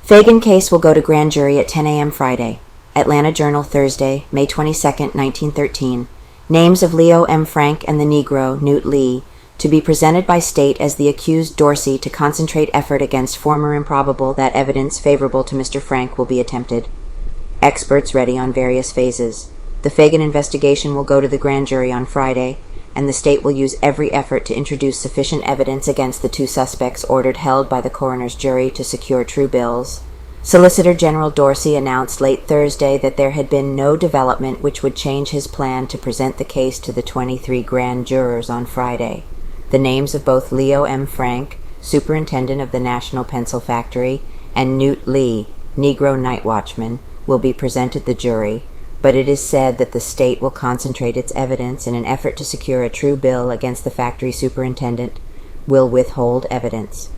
Phagan case will go to grand jury at 10 a.m. Friday. Atlanta Journal, Thursday, May 22, 1913. Names of Leo M. Frank and the Negro, Newt Lee, to be presented by state as the accused Dorsey to concentrate effort against former Improbable that evidence favorable to Mr. Frank will be attempted. Experts ready on various phases. The Phagan investigation will go to the grand jury on Friday, and the state will use every effort to introduce sufficient evidence against the two suspects ordered held by the coroner's jury to secure true bills. Solicitor General Dorsey announced late Thursday that there had been no development which would change his plan to present the case to the 23 grand jurors on Friday. The names of both Leo M. Frank, superintendent of the National Pencil Factory, and Newt Lee, Negro nightwatchman, will be presented the jury, but it is said that the state will concentrate its evidence in an effort to secure a true bill against the factory superintendent, will withhold evidence.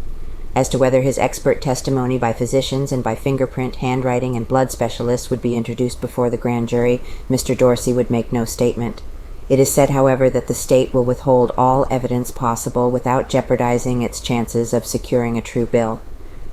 As to whether his expert testimony by physicians and by fingerprint, handwriting, and blood specialists would be introduced before the grand jury, Mr. Dorsey would make no statement. It is said, however, that the state will withhold all evidence possible without jeopardizing its chances of securing a true bill.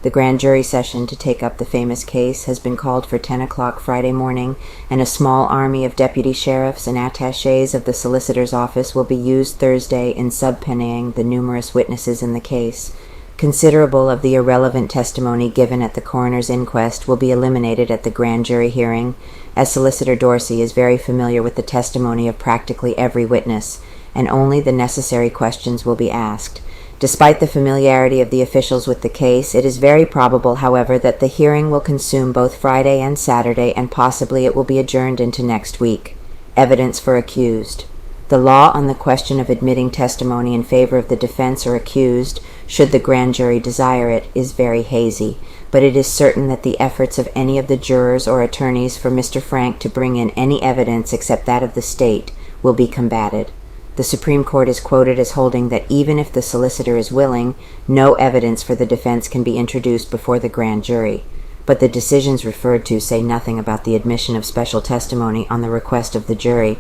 The grand jury session to take up the famous case has been called for 10 o'clock Friday morning, and a small army of deputy sheriffs and attachés of the solicitor's office will be used Thursday in subpoenaing the numerous witnesses in the case. Considerable of the irrelevant testimony given at the coroner's inquest will be eliminated at the grand jury hearing, as Solicitor Dorsey is very familiar with the testimony of practically every witness, and only the necessary questions will be asked. Despite the familiarity of the officials with the case, it is very probable, however, that the hearing will consume both Friday and Saturday, and possibly it will be adjourned into next week. Evidence for accused. The law on the question of admitting testimony in favor of the defense or accused, should the grand jury desire it, is very hazy, but it is certain that the efforts of any of the jurors or attorneys for Mr. Frank to bring in any evidence except that of the state will be combated. The Supreme Court is quoted as holding that even if the solicitor is willing, no evidence for the defense can be introduced before the grand jury, but the decisions referred to say nothing about the admission of special testimony on the request of the jury.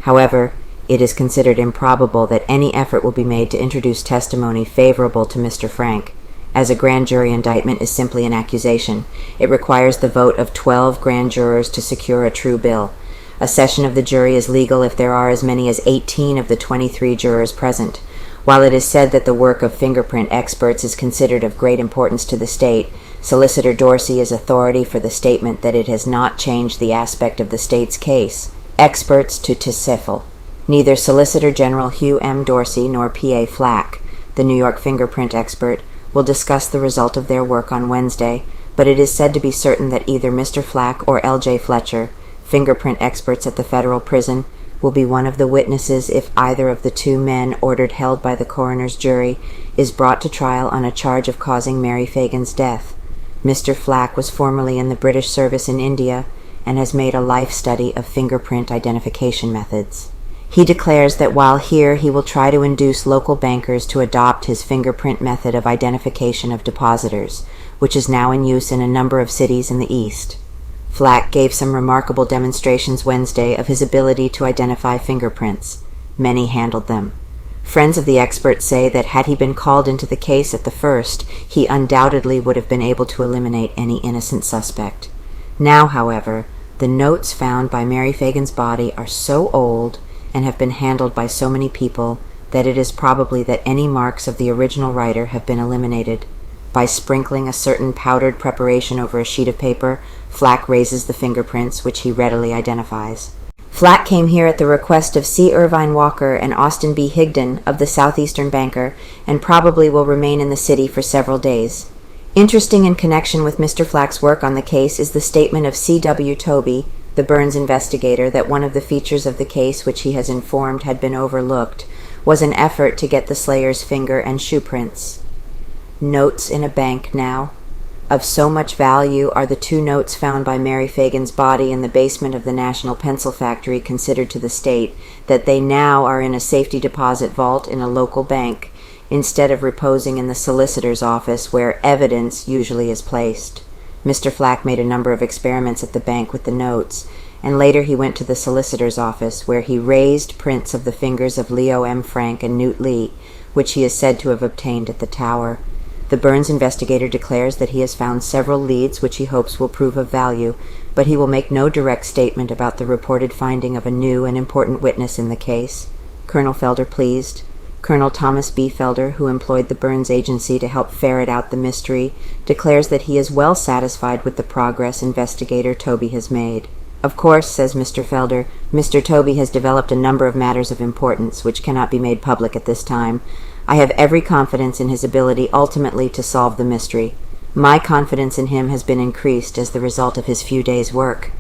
However, it is considered improbable that any effort will be made to introduce testimony favorable to Mr. Frank, as a grand jury indictment is simply an accusation. It requires the vote of 12 grand jurors to secure a true bill. A session of the jury is legal if there are as many as 18 of the 23 jurors present. While it is said that the work of fingerprint experts is considered of great importance to the state, Solicitor Dorsey is authority for the statement that it has not changed the aspect of the state's case. Experts to Tisifel. Neither Solicitor General Hugh M. Dorsey nor P.A. Flack, the New York fingerprint expert, will discuss the result of their work on Wednesday, but it is said to be certain that either Mr. Flack or L.J. Fletcher, fingerprint experts at the federal prison, will be one of the witnesses if either of the two men ordered held by the coroner's jury is brought to trial on a charge of causing Mary Phagan's death. Mr. Flack was formerly in the British service in India and has made a life study of fingerprint identification methods. He declares that while here he will try to induce local bankers to adopt his fingerprint method of identification of depositors, which is now in use in a number of cities in the East. Flack gave some remarkable demonstrations Wednesday of his ability to identify fingerprints. Many handled them. Friends of the expert say that had he been called into the case at the first, he undoubtedly would have been able to eliminate any innocent suspect. Now, however, the notes found by Mary Phagan's body are so old and have been handled by so many people that it is probably that any marks of the original writer have been eliminated. By sprinkling a certain powdered preparation over a sheet of paper, Flack raises the fingerprints, which he readily identifies. Flack came here at the request of C. Irvine Walker and Austin B. Higdon of the Southeastern Banker, and probably will remain in the city for several days. Interesting in connection with Mr. Flack's work on the case is the statement of C. W. Tobey, the Burns investigator, that one of the features of the case which he has informed had been overlooked was an effort to get the slayer's finger and shoe prints. Notes in a bank now. Of so much value are the two notes found by Mary Phagan's body in the basement of the National Pencil Factory considered to the state that they now are in a safety deposit vault in a local bank, instead of reposing in the solicitor's office where evidence usually is placed. Mr. Flack made a number of experiments at the bank with the notes, and later he went to the solicitor's office where he raised prints of the fingers of Leo M. Frank and Newt Lee, which he is said to have obtained at the Tower. The Burns investigator declares that he has found several leads which he hopes will prove of value, but he will make no direct statement about the reported finding of a new and important witness in the case. Colonel Felder pleased. Colonel Thomas B. Felder, who employed the Burns agency to help ferret out the mystery, declares that he is well satisfied with the progress investigator Toby has made. Of course, says Mr. Felder, Mr. Toby has developed a number of matters of importance which cannot be made public at this time. I have every confidence in his ability ultimately to solve the mystery. My confidence in him has been increased as the result of his few days' work.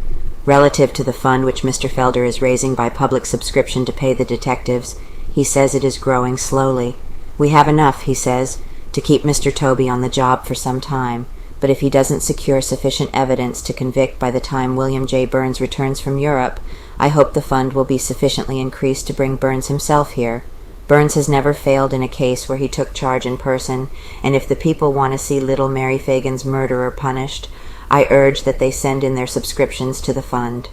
Relative to the fund which Mr. Felder is raising by public subscription to pay the detectives, he says it is growing slowly. We have enough, he says, to keep Mr. Toby on the job for some time, but if he doesn't secure sufficient evidence to convict by the time William J. Burns returns from Europe, I hope the fund will be sufficiently increased to bring Burns himself here. Burns has never failed in a case where he took charge in person, and if the people want to see little Mary Phagan's murderer punished, I urge that they send in their subscriptions to the fund.